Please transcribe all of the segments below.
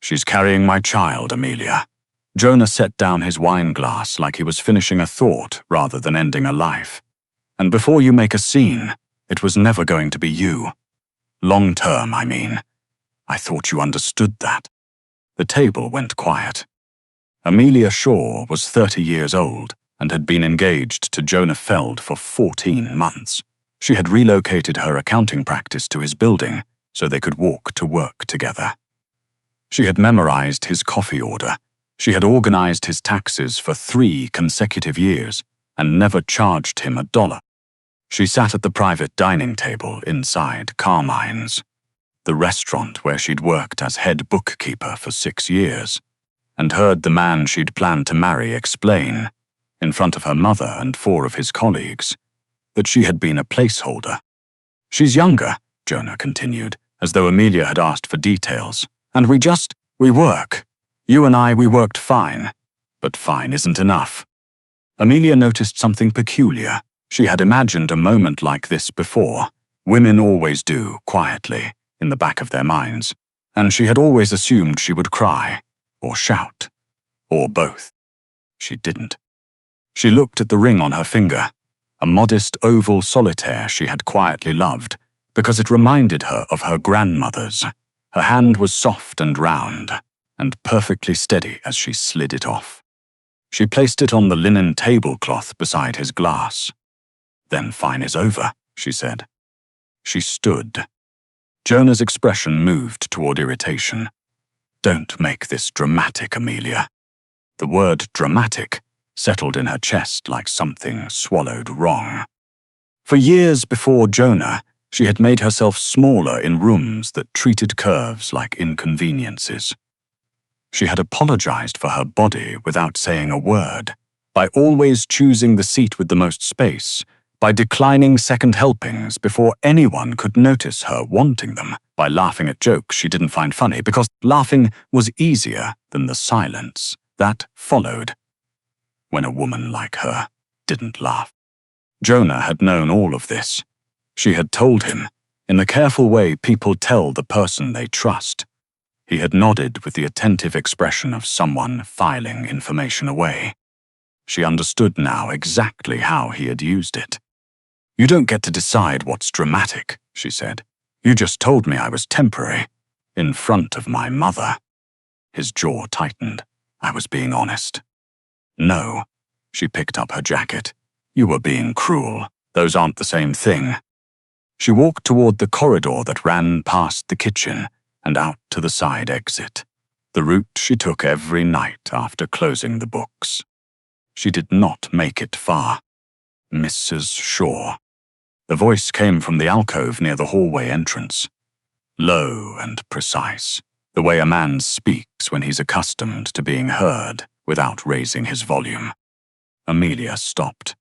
She's carrying my child, Amelia. Jonah set down his wine glass like he was finishing a thought rather than ending a life. And before you make a scene, it was never going to be you. Long term, I mean. I thought you understood that. The table went quiet. Amelia Shaw was 30 years old and had been engaged to Jonah Feld for 14 months. She had relocated her accounting practice to his building so they could walk to work together. She had memorized his coffee order. She had organized his taxes for 3 consecutive years and never charged him $1. She sat at the private dining table inside Carmine's, the restaurant where she'd worked as head bookkeeper for 6 years, and heard the man she'd planned to marry explain, in front of her mother and 4 of his colleagues, that she had been a placeholder. She's younger, Jonah continued, as though Amelia had asked for details, and we work. You and I, we worked fine, but fine isn't enough. Amelia noticed something peculiar. She had imagined a moment like this before. Women always do, quietly, in the back of their minds, and she had always assumed she would cry, or shout, or both. She didn't. She looked at the ring on her finger, a modest oval solitaire she had quietly loved, because it reminded her of her grandmother's. Her hand was soft and round, and perfectly steady as she slid it off. She placed it on the linen tablecloth beside his glass. Then fine is over, she said. She stood. Jonah's expression moved toward irritation. Don't make this dramatic, Amelia. The word dramatic settled in her chest like something swallowed wrong. For years before Jonah, she had made herself smaller in rooms that treated curves like inconveniences. She had apologized for her body without saying a word, by always choosing the seat with the most space, by declining second helpings before anyone could notice her wanting them, by laughing at jokes she didn't find funny because laughing was easier than the silence that followed when a woman like her didn't laugh. Jonah had known all of this. She had told him, in the careful way people tell the person they trust. He had nodded with the attentive expression of someone filing information away. She understood now exactly how he had used it. You don't get to decide what's dramatic, she said. You just told me I was temporary, in front of my mother. His jaw tightened. I was being honest. No, she picked up her jacket. You were being cruel. Those aren't the same thing. She walked toward the corridor that ran past the kitchen and out to the side exit, the route she took every night after closing the books. She did not make it far. Mrs. Shaw. The voice came from the alcove near the hallway entrance. Low and precise, the way a man speaks when he's accustomed to being heard without raising his volume. Amelia stopped.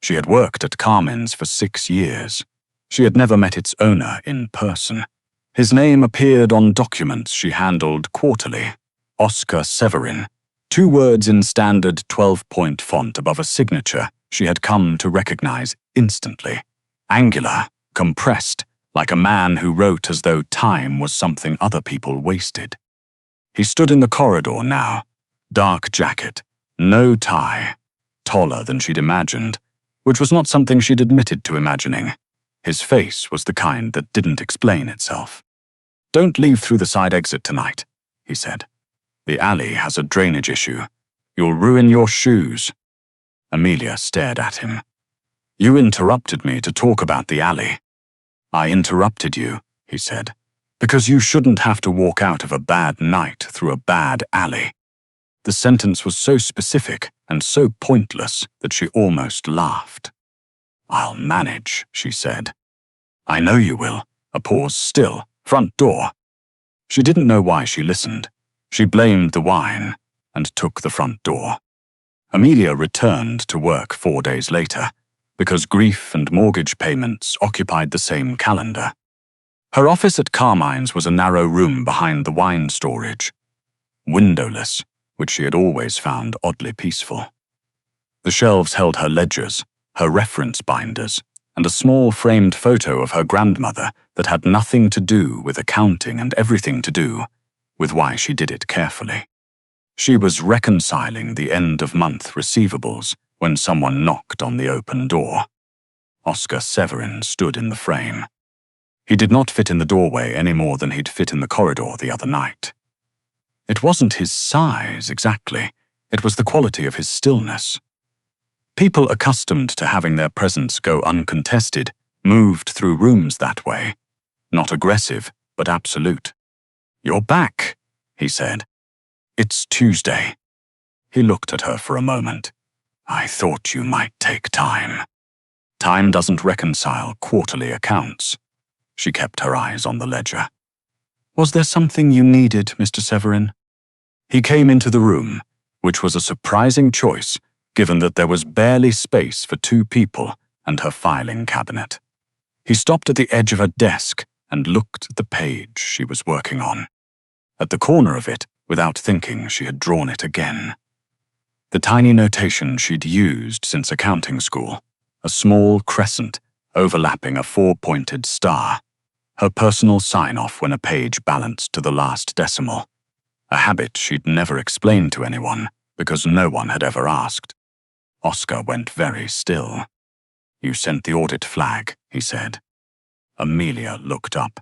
She had worked at Carmen's for 6 years. She had never met its owner in person. His name appeared on documents she handled quarterly. Oscar Severin. 2 words in standard 12-point font above a signature she had come to recognize instantly. Angular, compressed, like a man who wrote as though time was something other people wasted. He stood in the corridor now. Dark jacket, no tie, taller than she'd imagined, which was not something she'd admitted to imagining. His face was the kind that didn't explain itself. Don't leave through the side exit tonight, he said. The alley has a drainage issue. You'll ruin your shoes. Amelia stared at him. You interrupted me to talk about the alley. I interrupted you, he said, because you shouldn't have to walk out of a bad night through a bad alley. The sentence was so specific and so pointless that she almost laughed. I'll manage, she said. I know you will. A pause still. Front door. She didn't know why she listened. She blamed the wine and took the front door. Amelia returned to work 4 days later, because grief and mortgage payments occupied the same calendar. Her office at Carmine's was a narrow room behind the wine storage, windowless, which she had always found oddly peaceful. The shelves held her ledgers, her reference binders, and a small framed photo of her grandmother that had nothing to do with accounting and everything to do with why she did it carefully. She was reconciling the end-of-month receivables when someone knocked on the open door. Oscar Severin stood in the frame. He did not fit in the doorway any more than he'd fit in the corridor the other night. It wasn't his size, exactly. It was the quality of his stillness. People accustomed to having their presence go uncontested moved through rooms that way. Not aggressive, but absolute. "You're back," he said. "It's Tuesday." He looked at her for a moment. "I thought you might take time." Time doesn't reconcile quarterly accounts. She kept her eyes on the ledger. "Was there something you needed, Mr. Severin?" He came into the room, which was a surprising choice, given that there was barely space for two people and her filing cabinet. He stopped at the edge of her desk and looked at the page she was working on. At the corner of it, without thinking, she had drawn it again. The tiny notation she'd used since accounting school, a small crescent overlapping a four-pointed star, her personal sign-off when a page balanced to the last decimal, a habit she'd never explained to anyone because no one had ever asked. Oscar went very still. "You sent the audit flag," he said. Amelia looked up.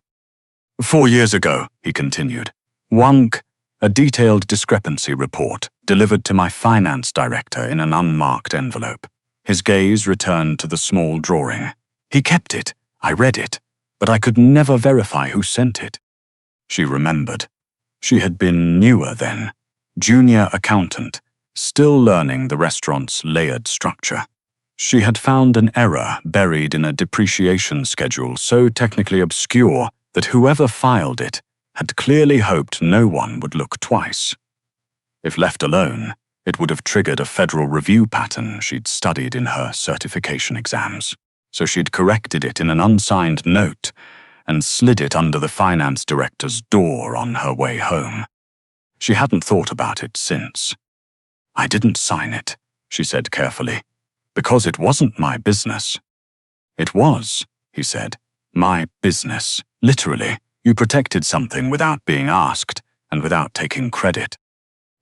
4 years ago," he continued. A detailed discrepancy report delivered to my finance director in an unmarked envelope." His gaze returned to the small drawing. "He kept it. I read it, but I could never verify who sent it." She remembered. She had been newer then, junior accountant, still learning the restaurant's layered structure. She had found an error buried in a depreciation schedule so technically obscure that whoever filed it had clearly hoped no one would look twice. If left alone, it would have triggered a federal review pattern she'd studied in her certification exams, so she'd corrected it in an unsigned note and slid it under the finance director's door on her way home. She hadn't thought about it since. "I didn't sign it," she said carefully, "because it wasn't my business." "It was," he said, "my business. Literally, you protected something without being asked and without taking credit.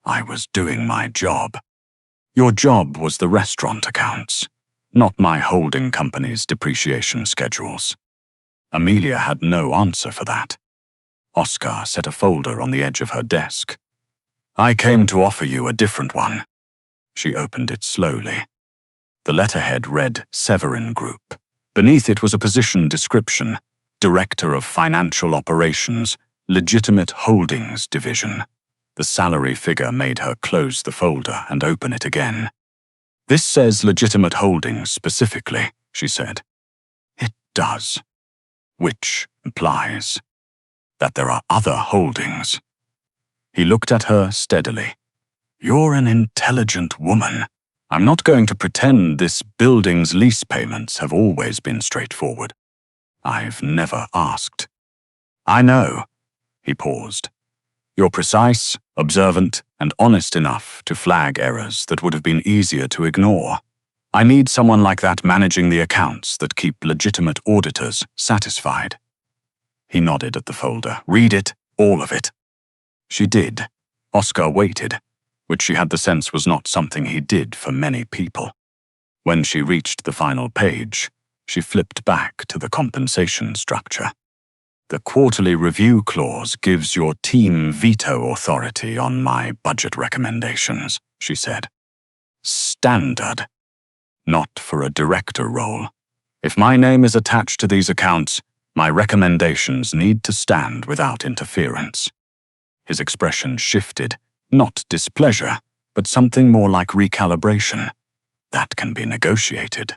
I was doing my job. Your job was the restaurant accounts, not my holding company's depreciation schedules." Amelia had no answer for that. Oscar set a folder on the edge of her desk. "I came to offer you a different one." She opened it slowly. The letterhead read Severin Group. Beneath it was a position description, Director of Financial Operations, Legitimate Holdings Division. The salary figure made her close the folder and open it again. "This says Legitimate Holdings specifically," she said. "It does. Which implies that there are other holdings." He looked at her steadily. "You're an intelligent woman. I'm not going to pretend this building's lease payments have always been straightforward. I've never asked." "I know." He paused. "You're precise, observant, and honest enough to flag errors that would have been easier to ignore. I need someone like that managing the accounts that keep legitimate auditors satisfied." He nodded at the folder. "Read it, all of it." She did. Oscar waited, which she had the sense was not something he did for many people. When she reached the final page, she flipped back to the compensation structure. "The quarterly review clause gives your team veto authority on my budget recommendations," she said. "Standard. Not for a director role. If my name is attached to these accounts, my recommendations need to stand without interference." His expression shifted, not displeasure, but something more like recalibration. "That can be negotiated.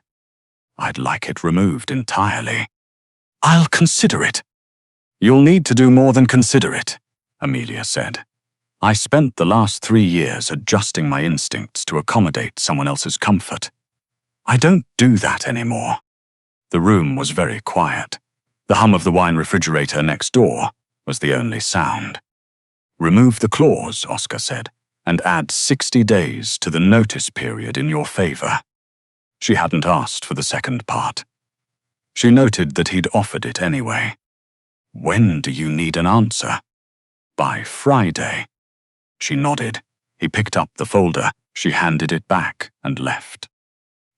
I'd like it removed entirely." "I'll consider it." "You'll need to do more than consider it," Amelia said. "I spent the last 3 years adjusting my instincts to accommodate someone else's comfort. I don't do that anymore." The room was very quiet. The hum of the wine refrigerator next door was the only sound. "Remove the clause," Oscar said, "and add 60 days to the notice period in your favor." She hadn't asked for the second part. She noted that he'd offered it anyway. "When do you need an answer?" By Friday. She nodded. He picked up the folder. She handed it back and left.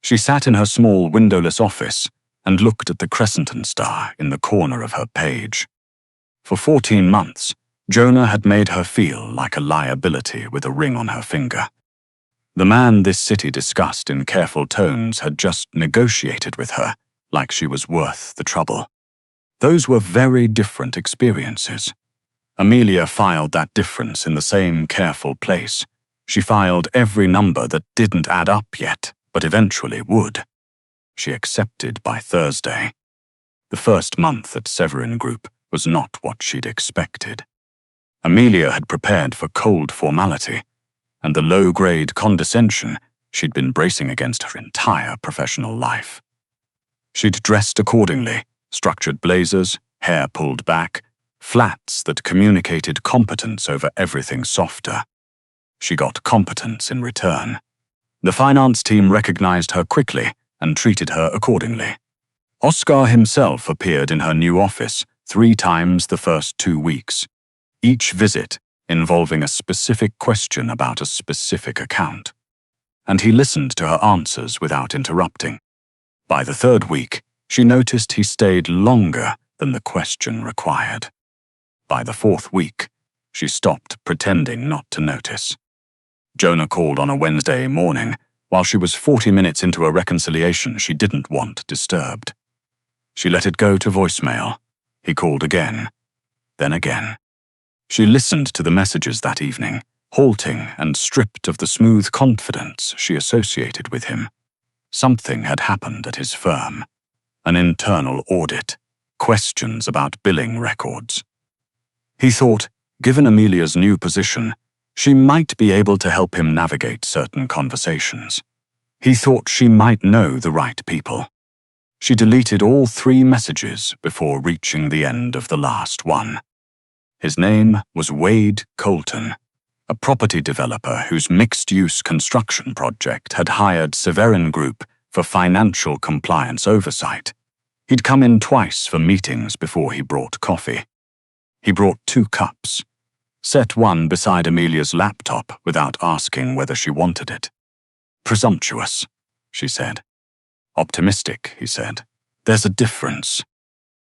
She sat in her small windowless office and looked at the crescenton star in the corner of her page. For 14 months, Jonah had made her feel like a liability with a ring on her finger. The man this city discussed in careful tones had just negotiated with her like she was worth the trouble. Those were very different experiences. Amelia filed that difference in the same careful place. She filed every number that didn't add up yet, but eventually would. She accepted by Thursday. The first month at Severin Group was not what she'd expected. Amelia had prepared for cold formality, and the low-grade condescension she'd been bracing against her entire professional life. She'd dressed accordingly, structured blazers, hair pulled back, flats that communicated competence over everything softer. She got competence in return. The finance team recognized her quickly and treated her accordingly. Oscar himself appeared in her new office 3 times the first 2 weeks, each visit involving a specific question about a specific account. And he listened to her answers without interrupting. By the 3rd week, she noticed he stayed longer than the question required. By the 4th week, she stopped pretending not to notice. Jonah called on a Wednesday morning while she was 40 minutes into a reconciliation she didn't want disturbed. She let it go to voicemail. He called again, then again. She listened to the messages that evening, halting and stripped of the smooth confidence she associated with him. Something had happened at his firm. An internal audit, questions about billing records. He thought, given Amelia's new position, she might be able to help him navigate certain conversations. He thought she might know the right people. She deleted all 3 messages before reaching the end of the last one. His name was Wade Colton, a property developer whose mixed-use construction project had hired Severin Group for financial compliance oversight. He'd come in twice for meetings before he brought coffee. He brought 2 cups, set one beside Amelia's laptop without asking whether she wanted it. Presumptuous, she said. Optimistic, he said. There's a difference.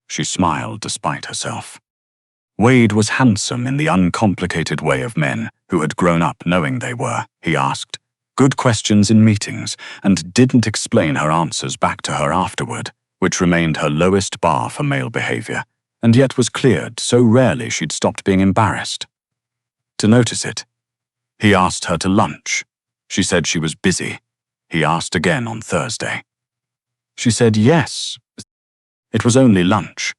She smiled despite herself. Wade was handsome in the uncomplicated way of men who had grown up knowing they were. He asked good questions in meetings and didn't explain her answers back to her afterward, which remained her lowest bar for male behavior, and yet was cleared so rarely she'd stopped being embarrassed. To notice it, he asked her to lunch. She said she was busy. He asked again on Thursday. She said yes. It was only lunch,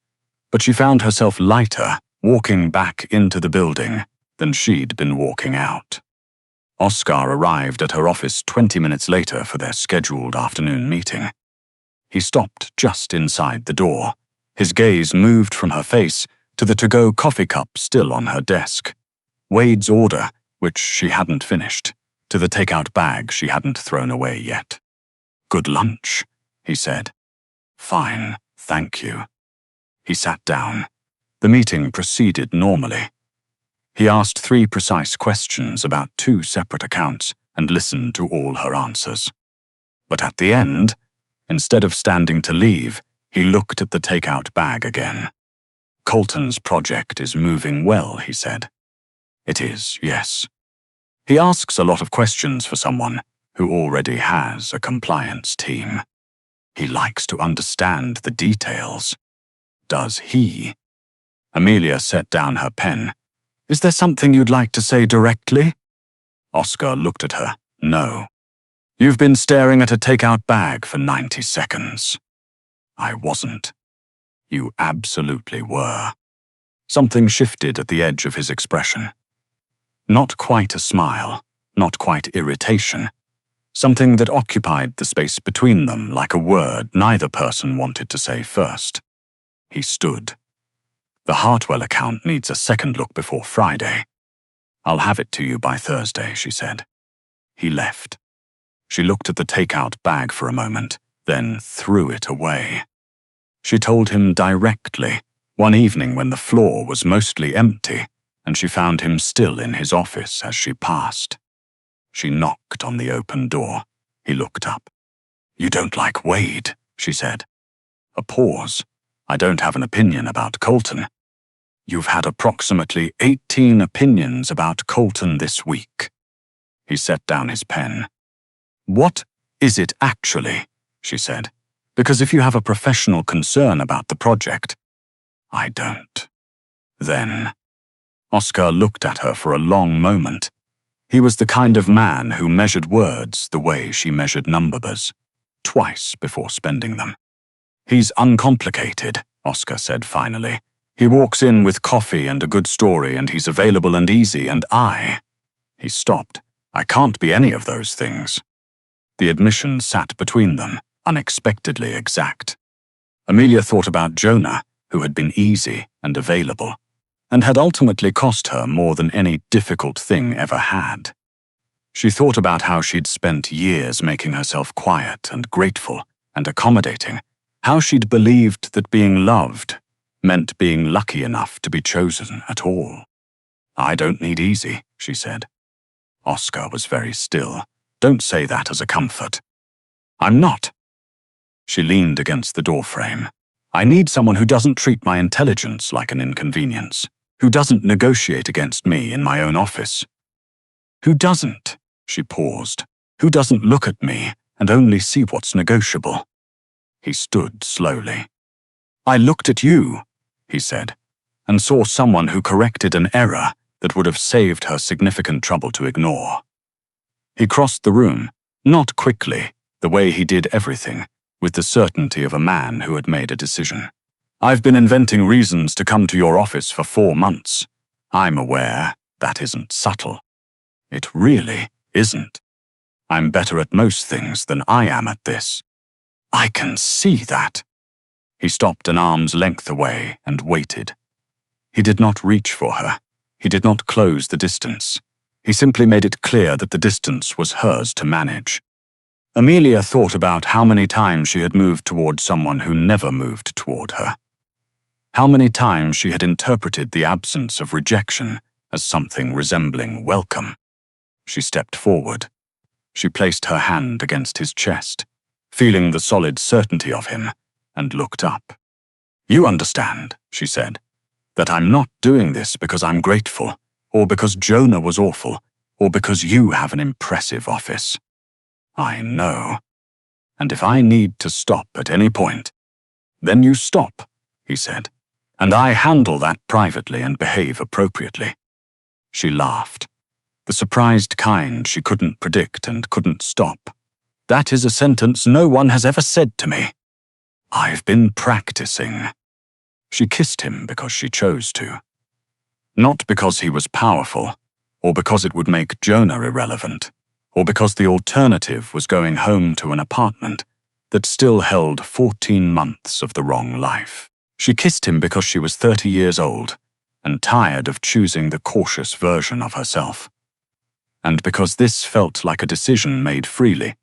but she found herself lighter walking back into the building than she'd been walking out. Oscar arrived at her office 20 minutes later for their scheduled afternoon meeting. He stopped just inside the door. His gaze moved from her face to the to-go coffee cup still on her desk, Wade's order, which she hadn't finished, to the takeout bag she hadn't thrown away yet. Good lunch, he said. Fine, thank you. He sat down. The meeting proceeded normally. He asked 3 precise questions about 2 separate accounts and listened to all her answers. But at the end, instead of standing to leave, he looked at the takeout bag again. Colton's project is moving well, he said. It is, yes. He asks a lot of questions for someone who already has a compliance team. He likes to understand the details. Does he? Amelia set down her pen. Is there something you'd like to say directly? Oscar looked at her. No. You've been staring at a takeout bag for 90 seconds. I wasn't. You absolutely were. Something shifted at the edge of his expression. Not quite a smile, not quite irritation. Something that occupied the space between them like a word neither person wanted to say first. He stood. The Hartwell account needs a second look before Friday. I'll have it to you by Thursday, she said. He left. She looked at the takeout bag for a moment, then threw it away. She told him directly, one evening when the floor was mostly empty, and she found him still in his office as she passed. She knocked on the open door. He looked up. "You don't like Wade," she said. A pause. "I don't have an opinion about Colton." "You've had approximately 18 opinions about Colton this week." He set down his pen. "What is it actually?" she said. "Because if you have a professional concern about the project—" "I don't." "Then—" Oscar looked at her for a long moment. He was the kind of man who measured words the way she measured numbers, twice before spending them. "He's uncomplicated," Oscar said finally. "He walks in with coffee and a good story, and he's available and easy, and He stopped. "I can't be any of those things." The admission sat between them, unexpectedly exact. Amelia thought about Jonah, who had been easy and available, and had ultimately cost her more than any difficult thing ever had. She thought about how she'd spent years making herself quiet and grateful and accommodating, how she'd believed that being loved meant being lucky enough to be chosen at all. "I don't need easy," she said. Oscar was very still. "Don't say that as a comfort." "I'm not." She leaned against the doorframe. "I need someone who doesn't treat my intelligence like an inconvenience, who doesn't negotiate against me in my own office." "Who doesn't?" She paused. "Who doesn't look at me and only see what's negotiable?" He stood slowly. "I looked at you," he said, "and saw someone who corrected an error that would have saved her significant trouble to ignore." He crossed the room, not quickly, the way he did everything, with the certainty of a man who had made a decision. "I've been inventing reasons to come to your office for 4 months. I'm aware that isn't subtle. It really isn't. I'm better at most things than I am at this." "I can see that." He stopped an arm's length away and waited. He did not reach for her. He did not close the distance. He simply made it clear that the distance was hers to manage. Amelia thought about how many times she had moved toward someone who never moved toward her. How many times she had interpreted the absence of rejection as something resembling welcome. She stepped forward. She placed her hand against his chest, feeling the solid certainty of him, and looked up. "You understand," she said, "that I'm not doing this because I'm grateful, or because Jonah was awful, or because you have an impressive office. I know. And if I need to stop at any point, then you stop," he said, "and I handle that privately and behave appropriately." She laughed, the surprised kind she couldn't predict and couldn't stop. "That is a sentence no one has ever said to me." "I've been practicing." She kissed him because she chose to. Not because he was powerful, or because it would make Jonah irrelevant, or because the alternative was going home to an apartment that still held 14 months of the wrong life. She kissed him because she was 30 years old and tired of choosing the cautious version of herself. And because this felt like a decision made freely.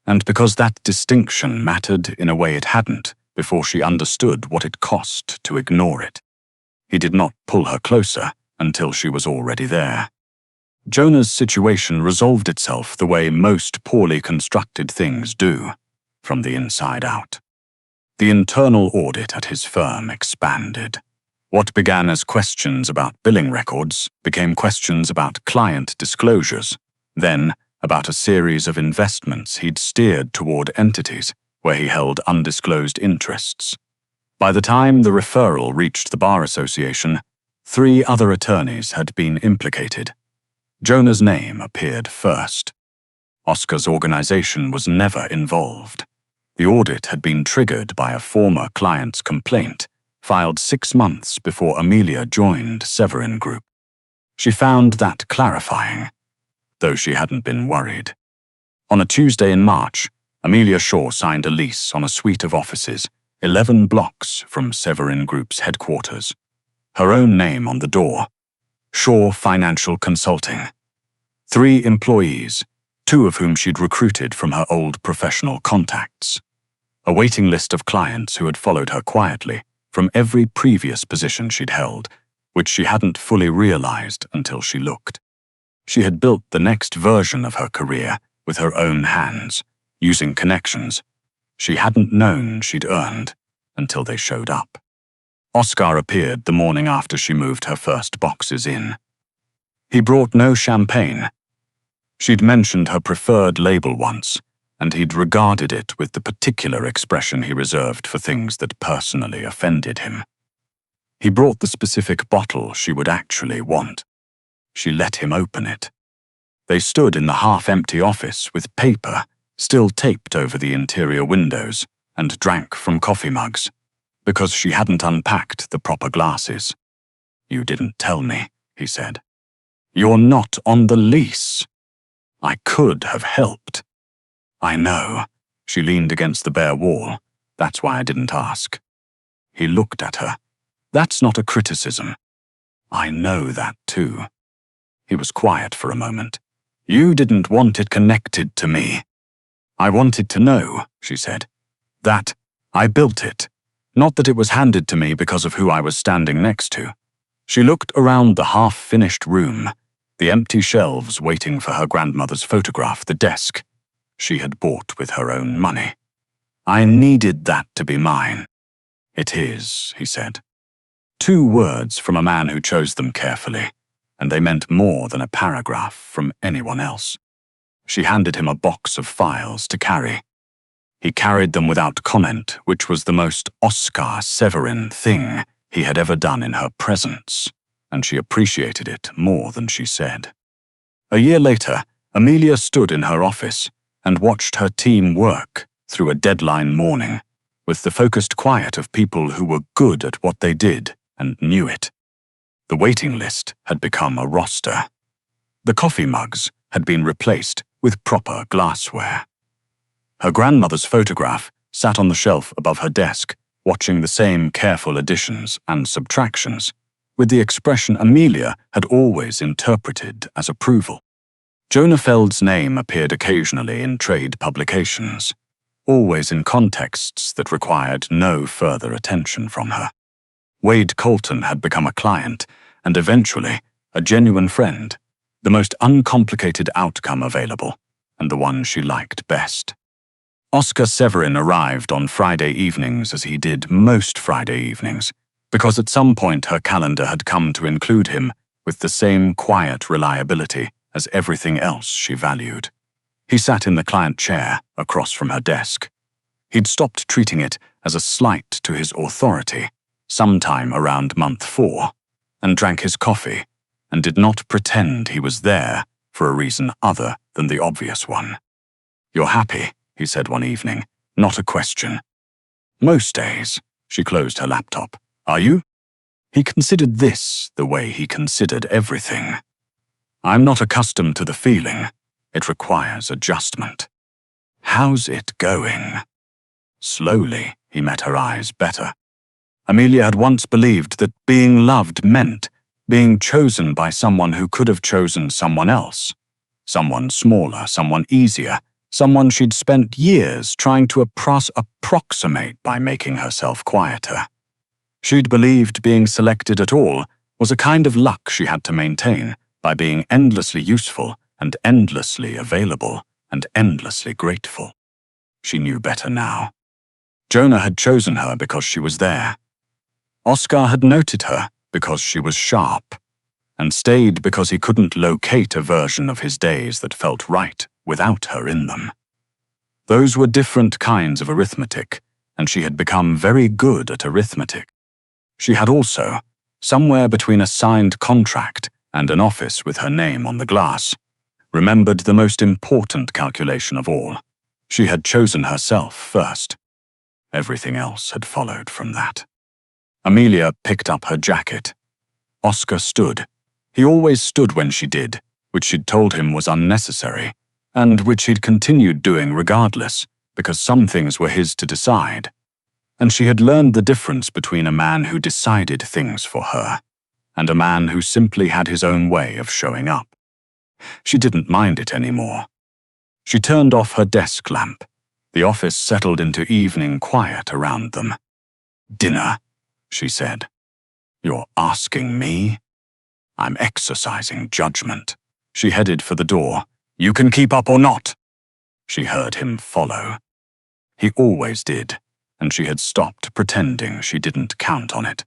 And because that distinction mattered in a way it hadn't before she understood what it cost to ignore it. He did not pull her closer until she was already there. Jonah's situation resolved itself the way most poorly constructed things do, from the inside out. The internal audit at his firm expanded. What began as questions about billing records became questions about client disclosures, then about a series of investments he'd steered toward entities where he held undisclosed interests. By the time the referral reached the Bar Association, 3 other attorneys had been implicated. Jonah's name appeared first. Oscar's organization was never involved. The audit had been triggered by a former client's complaint, filed 6 months before Amelia joined Severin Group. She found that clarifying, though she hadn't been worried. On a Tuesday in March, Amelia Shaw signed a lease on a suite of offices, 11 blocks from Severin Group's headquarters. Her own name on the door, Shaw Financial Consulting. 3 employees, 2 of whom she'd recruited from her old professional contacts. A waiting list of clients who had followed her quietly from every previous position she'd held, which she hadn't fully realized until she looked. She had built the next version of her career with her own hands, using connections she hadn't known she'd earned until they showed up. Oscar appeared the morning after she moved her first boxes in. He brought no champagne. She'd mentioned her preferred label once, and he'd regarded it with the particular expression he reserved for things that personally offended him. He brought the specific bottle she would actually want. She let him open it. They stood in the half-empty office with paper still taped over the interior windows and drank from coffee mugs, because she hadn't unpacked the proper glasses. "You didn't tell me," he said. "You're not on the lease." "I could have helped." "I know." She leaned against the bare wall. "That's why I didn't ask." He looked at her. "That's not a criticism." "I know that too." He was quiet for a moment. "You didn't want it connected to me." "I wanted to know," she said. "That I built it. Not that it was handed to me because of who I was standing next to." She looked around the half-finished room, the empty shelves waiting for her grandmother's photograph, the desk she had bought with her own money. "I needed that to be mine." "It is," he said. 2 words from a man who chose them carefully, and they meant more than a paragraph from anyone else. She handed him a box of files to carry. He carried them without comment, which was the most Oscar Severin thing he had ever done in her presence, and she appreciated it more than she said. A year later, Amelia stood in her office and watched her team work through a deadline morning, with the focused quiet of people who were good at what they did and knew it. The waiting list had become a roster. The coffee mugs had been replaced with proper glassware. Her grandmother's photograph sat on the shelf above her desk, watching the same careful additions and subtractions, with the expression Amelia had always interpreted as approval. Jonah Feld's name appeared occasionally in trade publications, always in contexts that required no further attention from her. Wade Colton had become a client, and eventually a genuine friend, the most uncomplicated outcome available, and the one she liked best. Oscar Severin arrived on Friday evenings as he did most Friday evenings, because at some point her calendar had come to include him with the same quiet reliability as everything else she valued. He sat in the client chair across from her desk. He'd stopped treating it as a slight to his authority sometime around month 4, and drank his coffee, and did not pretend he was there for a reason other than the obvious one. "You're happy," he said one evening, "not a question." "Most days." She closed her laptop. "Are you?" He considered this the way he considered everything. "I'm not accustomed to the feeling. It requires adjustment." "How's it going?" Slowly, he met her eyes better. Amelia had once believed that being loved meant being chosen by someone who could have chosen someone else. Someone smaller, someone easier, someone she'd spent years trying to approximate by making herself quieter. She'd believed being selected at all was a kind of luck she had to maintain by being endlessly useful and endlessly available and endlessly grateful. She knew better now. Jonah had chosen her because she was there. Oscar had noted her because she was sharp, and stayed because he couldn't locate a version of his days that felt right without her in them. Those were different kinds of arithmetic, and she had become very good at arithmetic. She had also, somewhere between a signed contract and an office with her name on the glass, remembered the most important calculation of all. She had chosen herself first. Everything else had followed from that. Amelia picked up her jacket. Oscar stood. He always stood when she did, which she'd told him was unnecessary, and which he'd continued doing regardless, because some things were his to decide. And she had learned the difference between a man who decided things for her and a man who simply had his own way of showing up. She didn't mind it anymore. She turned off her desk lamp. The office settled into evening quiet around them. "Dinner," she said. You're asking me? I'm exercising judgment. She headed for the door. You can keep up or not. She heard him follow. He always did, and she had stopped pretending she didn't count on it.